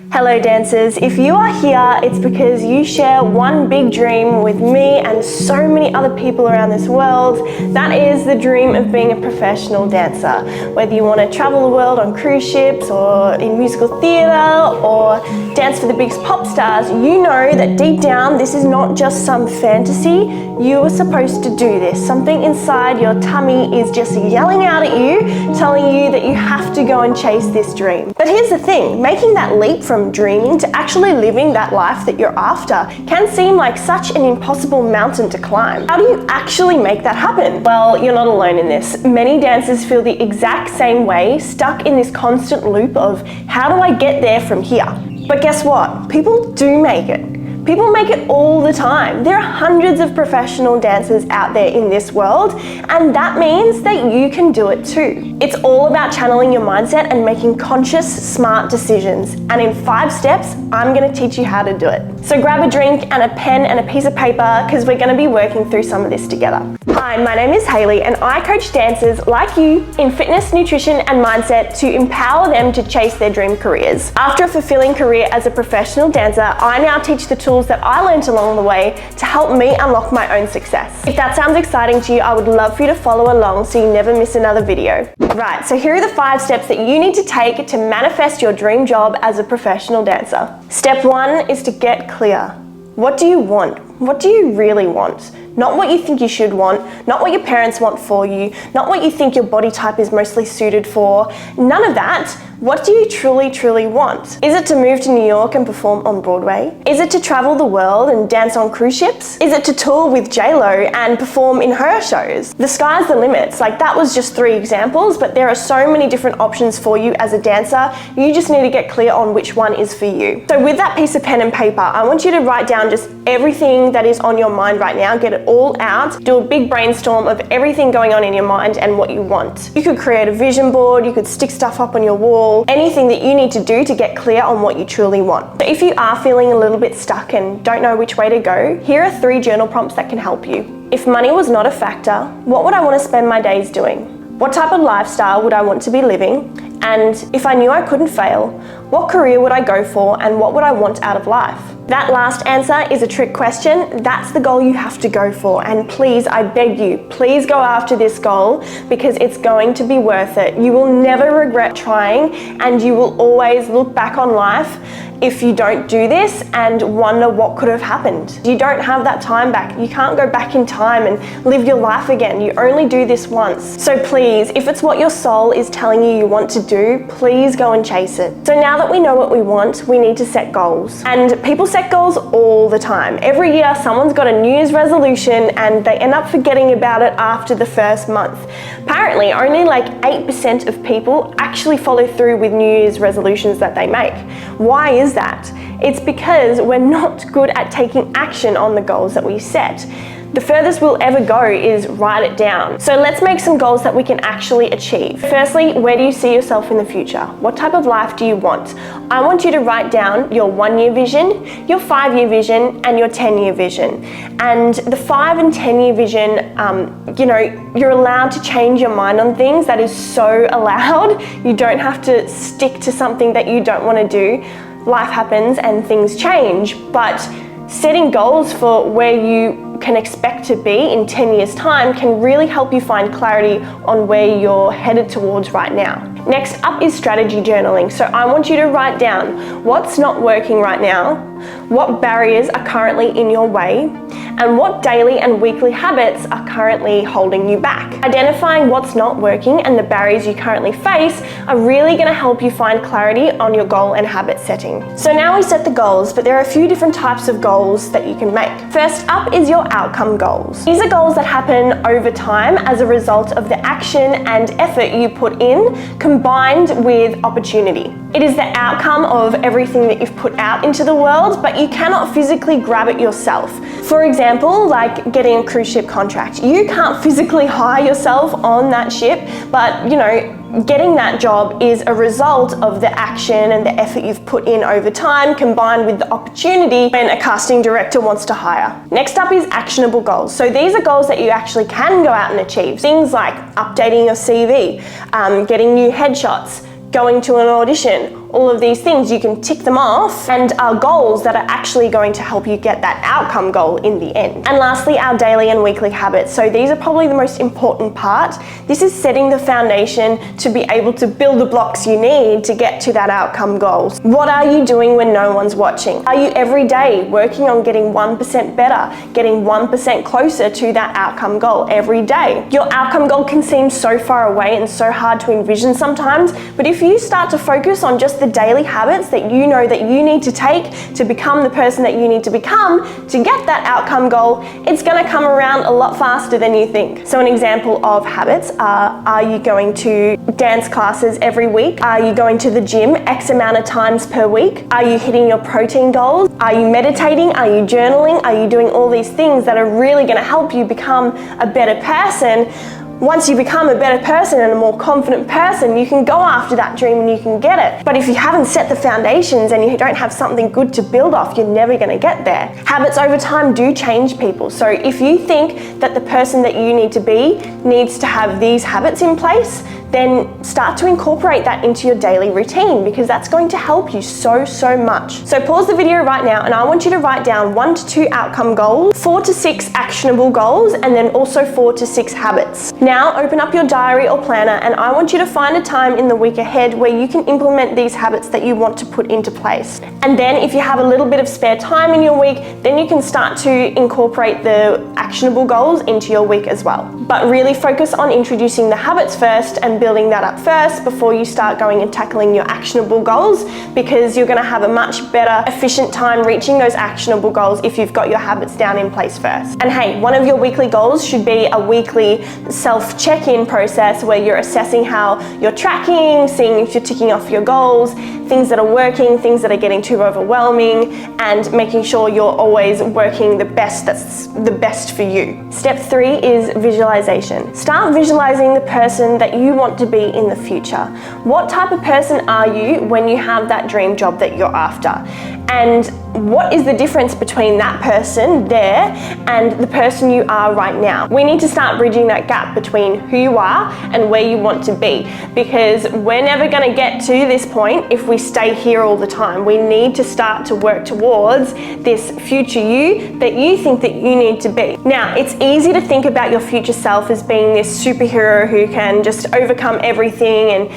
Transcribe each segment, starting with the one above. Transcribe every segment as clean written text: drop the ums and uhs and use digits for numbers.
Hello dancers, if you are here, it's because you share one big dream with me and so many other people around this world. That is the dream of being a professional dancer. Whether you want to travel the world on cruise ships or in musical theatre or dance for the biggest pop stars, you know that deep down this is not just some fantasy. You are supposed to do this. Something inside your tummy is just yelling out at you, telling you that you have to go and chase this dream. But here's the thing, making that leap from dreaming to actually living that life that you're after can seem like such an impossible mountain to climb. How do you actually make that happen? Well, you're not alone in this. Many dancers feel the exact same way, stuck in this constant loop of how do I get there from here? But guess what? People do make it. People make it all the time. There are hundreds of professional dancers out there in this world, and that means that you can do it too. It's all about channeling your mindset and making conscious, smart decisions. And in 5 steps, I'm gonna teach you how to do it. So grab a drink and a pen and a piece of paper because we're gonna be working through some of this together. Hi, my name is Hayley and I coach dancers like you in fitness, nutrition and mindset to empower them to chase their dream careers. After a fulfilling career as a professional dancer, I now teach the tools that I learned along the way to help me unlock my own success. If that sounds exciting to you, I would love for you to follow along so you never miss another video. Right, so here are the 5 steps that you need to take to manifest your dream job as a professional dancer. Step 1 is to get clear. What do you want? What do you really want? Not what you think you should want, not what your parents want for you, not what you think your body type is mostly suited for. None of that. What do you truly want? Is it to move to New York and perform on Broadway? Is it to travel the world and dance on cruise ships? Is it to tour with J-Lo and perform in her shows? The sky's the limits. Like, that was just 3 examples, but there are so many different options for you as a dancer. You just need to get clear on which one is for you. So with that piece of pen and paper, I want you to write down just everything that is on your mind right now. Get it all out. Do a big brainstorm of everything going on in your mind and what you want. You could create a vision board, you could stick stuff up on your wall, anything that you need to do to get clear on what you truly want. So if you are feeling a little bit stuck and don't know which way to go, here are 3 journal prompts that can help you. If money was not a factor, what would I want to spend my days doing? What type of lifestyle would I want to be living? And if I knew I couldn't fail, what career would I go for and what would I want out of life? That last answer is a trick question. That's the goal you have to go for. And please, I beg you, please go after this goal because it's going to be worth it. You will never regret trying and you will always look back on life if you don't do this and wonder what could have happened. You don't have that time back. You can't go back in time and live your life again. You only do this once. So please, if it's what your soul is telling you want to do, please go and chase it. So now that we know what we want, we need to set goals. And people set goals all the time. Every year, someone's got a New Year's resolution and they end up forgetting about it after the first month. Apparently, only like 8% of people actually follow through with New Year's resolutions that they make. Why is that? It's because we're not good at taking action on the goals that we set. The furthest we'll ever go is write it down. So let's make some goals that we can actually achieve. Firstly, where do you see yourself in the future? What type of life do you want? I want you to write down your 1-year vision, your 5-year vision, and your 10-year vision. And the 5 and 10-year vision, you're allowed to change your mind on things. That is so allowed. You don't have to stick to something that you don't want to do. Life happens and things change, but setting goals for where you can expect to be in 10 years' time can really help you find clarity on where you're headed towards right now. Next up is strategy journaling. So I want you to write down what's not working right now, what barriers are currently in your way, and what daily and weekly habits are currently holding you back. Identifying what's not working and the barriers you currently face are really going to help you find clarity on your goal and habit setting. So now we set the goals, but there are a few different types of goals that you can make. First up is your outcome goals. These are goals that happen over time as a result of the action and effort you put in, combined with opportunity. It is the outcome of everything that you've put out into the world, but you cannot physically grab it yourself. For example, like getting a cruise ship contract. You can't physically hire yourself on that ship, but getting that job is a result of the action and the effort you've put in over time, combined with the opportunity when a casting director wants to hire. Next up is actionable goals. So these are goals that you actually can go out and achieve. Things like updating your CV, getting new headshots, going to an audition, all of these things, you can tick them off and are goals that are actually going to help you get that outcome goal in the end. And lastly, our daily and weekly habits. So these are probably the most important part. This is setting the foundation to be able to build the blocks you need to get to that outcome goal. What are you doing when no one's watching? Are you every day working on getting 1% better, getting 1% closer to that outcome goal every day? Your outcome goal can seem so far away and so hard to envision sometimes, but if you start to focus on just the daily habits that you know that you need to take to become the person that you need to become to get that outcome goal, it's going to come around a lot faster than you think. So an example of habits are you going to dance classes every week? Are you going to the gym X amount of times per week? Are you hitting your protein goals? Are you meditating? Are you journaling? Are you doing all these things that are really going to help you become a better person? Once you become a better person and a more confident person, you can go after that dream and you can get it. But if you haven't set the foundations and you don't have something good to build off, you're never going to get there. Habits over time do change people. So if you think that the person that you need to be needs to have these habits in place, then start to incorporate that into your daily routine, because that's going to help you so much. So pause the video right now and I want you to write down 1 to 2 outcome goals, 4 to 6 actionable goals, and then also 4 to 6 habits. Now open up your diary or planner and I want you to find a time in the week ahead where you can implement these habits that you want to put into place. And then if you have a little bit of spare time in your week, then you can start to incorporate the actionable goals into your week as well. But really focus on introducing the habits first and building that up first before you start going and tackling your actionable goals, because you're going to have a much better, efficient time reaching those actionable goals if you've got your habits down in place first. And hey, one of your weekly goals should be a weekly self-check-in process where you're assessing how you're tracking, seeing if you're ticking off your goals, things that are working, things that are getting too overwhelming, and making sure you're always working the best that's the best for you. Step 3 is visualization. Start visualizing the person that you want to be in the future. What type of person are you when you have that dream job that you're after? And what is the difference between that person there and the person you are right now? We need to start bridging that gap between who you are and where you want to be, because we're never going to get to this point if we stay here all the time. We need to start to work towards this future you that you think that you need to be. Now, it's easy to think about your future self as being this superhero who can just overcome everything, and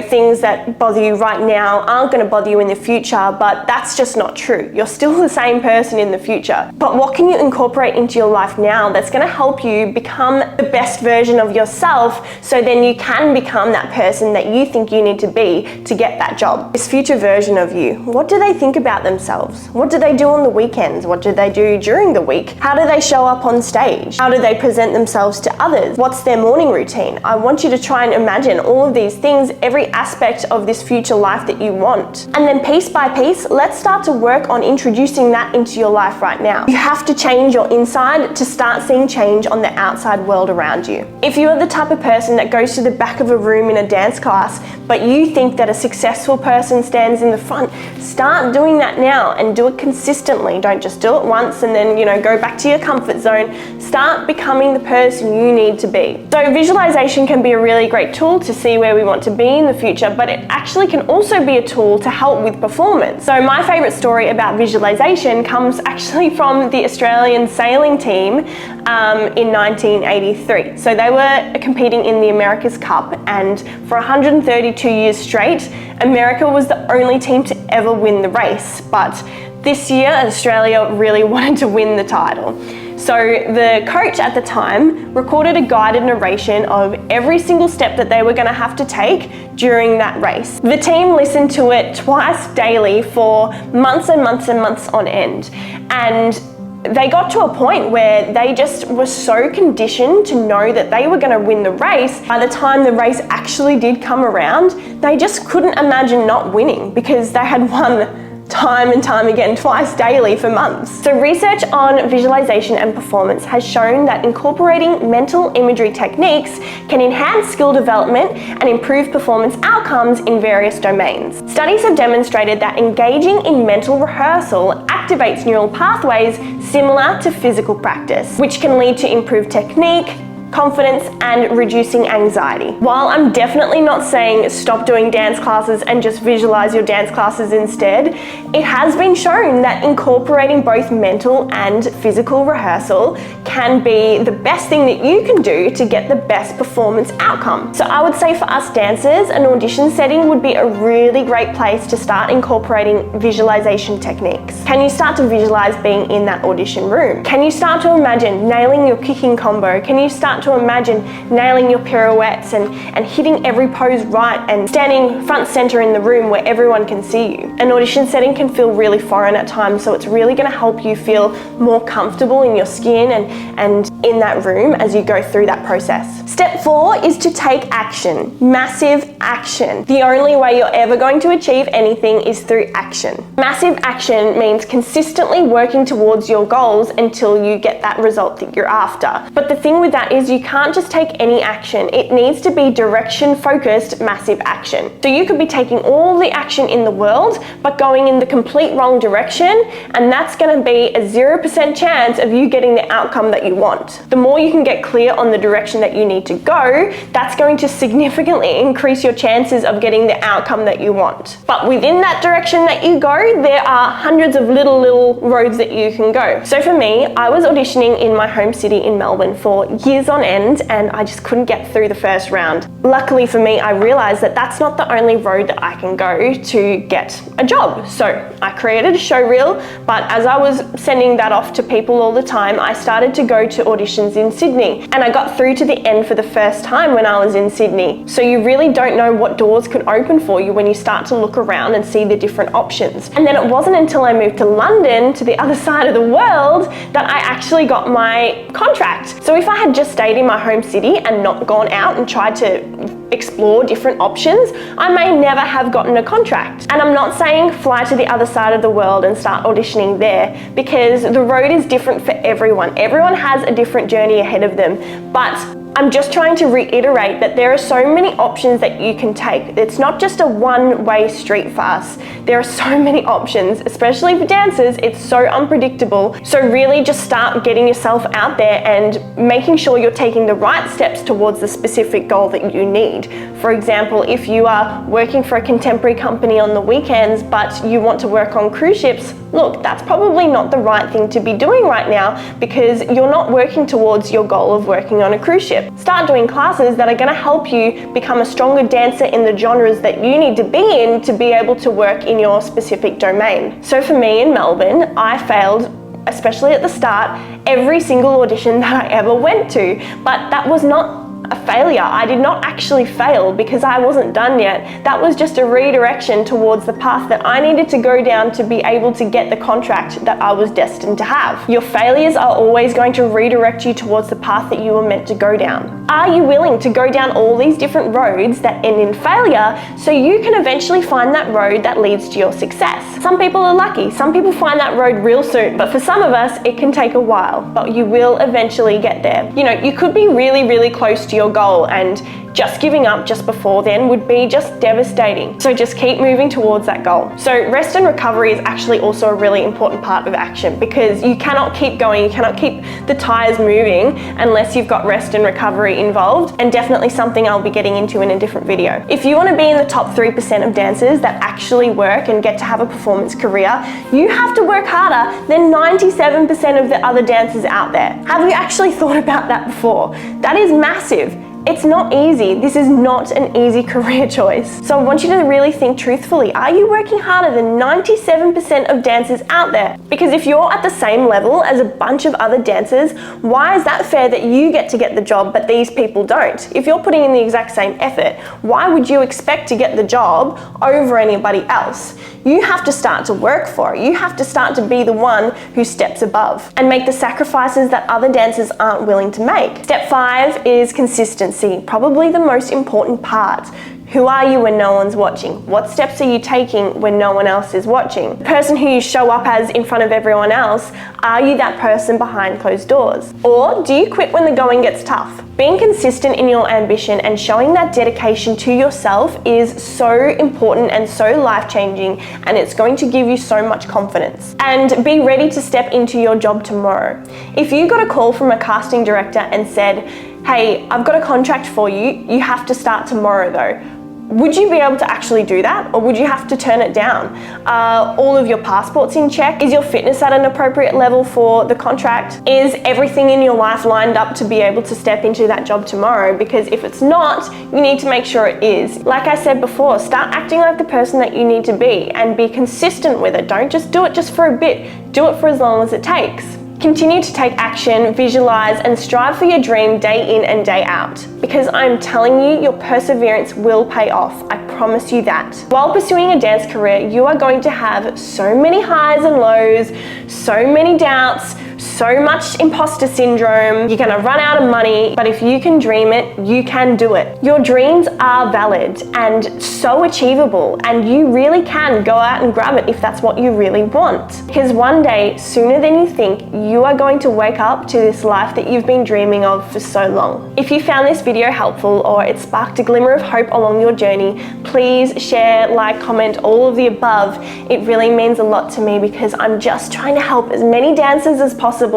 things that bother you right now aren't going to bother you in the future, but that's just not true. You're still the same person in the future. But what can you incorporate into your life now that's going to help you become the best version of yourself, so then you can become that person that you think you need to be to get that job? This future version of you, what do they think about themselves? What do they do on the weekends? What do they do during the week? How do they show up on stage? How do they present themselves to others? What's their morning routine? I want you to try and imagine all of these things, every aspect of this future life that you want. And then piece by piece, let's start to work on introducing that into your life right now. You have to change your inside to start seeing change on the outside world around you. If you are the type of person that goes to the back of a room in a dance class, but you think that a successful person stands in the front, start doing that now and do it consistently. Don't just do it once and then, go back to your comfort zone. Start becoming the person you need to be. So visualization can be a really great tool to see where we want to be in the future, but it actually can also be a tool to help with performance. So my favorite story about visualization comes actually from the Australian sailing team in 1983. So they were competing in the America's Cup, and for 132 years straight, America was the only team to ever win the race. But this year, Australia really wanted to win the title. So the coach at the time recorded a guided narration of every single step that they were going to have to take during that race. The team listened to it twice daily for months and months and months on end. And they got to a point where they just were so conditioned to know that they were going to win the race. By the time the race actually did come around, they just couldn't imagine not winning, because they had won time and time again, twice daily for months. So research on visualization and performance has shown that incorporating mental imagery techniques can enhance skill development and improve performance outcomes in various domains. Studies have demonstrated that engaging in mental rehearsal activates neural pathways similar to physical practice, which can lead to improved technique, confidence, and reducing anxiety. While I'm definitely not saying stop doing dance classes and just visualize your dance classes instead, it has been shown that incorporating both mental and physical rehearsal can be the best thing that you can do to get the best performance outcome. So I would say for us dancers, an audition setting would be a really great place to start incorporating visualization techniques. Can you start to visualize being in that audition room? Can you start to imagine nailing your kicking combo? Can you start to imagine nailing your pirouettes and hitting every pose right and standing front center in the room where everyone can see you? An audition setting can feel really foreign at times, so it's really going to help you feel more comfortable in your skin and in that room as you go through that process. Step 4 is to take action. Massive action. The only way you're ever going to achieve anything is through action. Massive action means consistently working towards your goals until you get that result that you're after. But the thing with that is you can't just take any action. It needs to be direction-focused massive action. So you could be taking all the action in the world, but going in the complete wrong direction, and that's going to be a 0% chance of you getting the outcome that you want. The more you can get clear on the direction that you need to go, that's going to significantly increase your chances of getting the outcome that you want. But within that direction that you go, there are hundreds of little roads that you can go. So for me, I was auditioning in my home city in Melbourne for years on end, and I just couldn't get through the first round. Luckily for me, I realized that that's not the only road that I can go to get a job. So I created a show reel, but as I was sending that off to people all the time, I started to go to auditions in Sydney, and I got through to the end for the first time when I was in Sydney. So you really don't know what doors could open for you when you start to look around and see the different options. And then it wasn't until I moved to London, to the other side of the world, that I actually got my contract. So if I had just stayed in my home city and not gone out and tried to explore different options, I may never have gotten a contract. And I'm not saying fly to the other side of the world and start auditioning there, because the road is different for everyone. Everyone has a different journey ahead of them, but I'm just trying to reiterate that there are so many options that you can take. It's not just a one-way street for us. There are so many options, especially for dancers. It's so unpredictable. So really just start getting yourself out there and making sure you're taking the right steps towards the specific goal that you need. For example, if you are working for a contemporary company on the weekends, but you want to work on cruise ships, look, that's probably not the right thing to be doing right now, because you're not working towards your goal of working on a cruise ship. Start doing classes that are going to help you become a stronger dancer in the genres that you need to be in to be able to work in your specific domain. So for me in Melbourne, I failed, especially at the start, every single audition that I ever went to, but that was not a failure. I did not actually fail because I wasn't done yet. That was just a redirection towards the path that I needed to go down to be able to get the contract that I was destined to have. Your failures are always going to redirect you towards the path that you were meant to go down. Are you willing to go down all these different roads that end in failure so you can eventually find that road that leads to your success? Some people are lucky. Some people find that road real soon, but for some of us, it can take a while, but you will eventually get there. You know, you could be really close to your goal, and just giving up just before then would be just devastating. So just keep moving towards that goal. So rest and recovery is actually also a really important part of action, because you cannot keep going, you cannot keep the tires moving unless you've got rest and recovery involved, and definitely something I'll be getting into in a different video. If you want to be in the top 3% of dancers that actually work and get to have a performance career, you have to work harder than 97% of the other dancers out there. Have you actually thought about that before? That is massive. It's not easy. This is not an easy career choice. So I want you to really think truthfully. Are you working harder than 97% of dancers out there? Because if you're at the same level as a bunch of other dancers, why is that fair that you get to get the job but these people don't? If you're putting in the exact same effort, why would you expect to get the job over anybody else? You have to start to work for it. You have to start to be the one who steps above and make the sacrifices that other dancers aren't willing to make. Step 5 is consistency. Probably the most important part. Who are you when no one's watching? What steps are you taking when no one else is watching? The person who you show up as in front of everyone else, are you that person behind closed doors? Or do you quit when the going gets tough? Being consistent in your ambition and showing that dedication to yourself is so important and so life-changing, and it's going to give you so much confidence. And be ready to step into your job tomorrow. If you got a call from a casting director and said, hey, I've got a contract for you, you have to start tomorrow though. Would you be able to actually do that, or would you have to turn it down? Are all of your passports in check? Is your fitness at an appropriate level for the contract? Is everything in your life lined up to be able to step into that job tomorrow? Because if it's not, you need to make sure it is. Like I said before, start acting like the person that you need to be and be consistent with it. Don't just do it just for a bit. Do it for as long as it takes. Continue to take action, visualize, and strive for your dream day in and day out. Because I'm telling you, your perseverance will pay off. I promise you that. While pursuing a dance career, you are going to have so many highs and lows, so many doubts, so much imposter syndrome. You're gonna run out of money, but if you can dream it, you can do it. Your dreams are valid and so achievable, and you really can go out and grab it if that's what you really want. Because one day, sooner than you think, you are going to wake up to this life that you've been dreaming of for so long. If you found this video helpful or it sparked a glimmer of hope along your journey, please share, like, comment, all of the above. It really means a lot to me because I'm just trying to help as many dancers as possible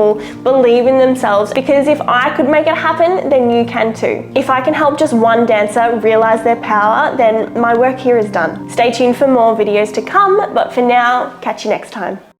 believe in themselves, because if I could make it happen, then you can too. If I can help just one dancer realize their power, then my work here is done. Stay tuned for more videos to come, but for now, catch you next time.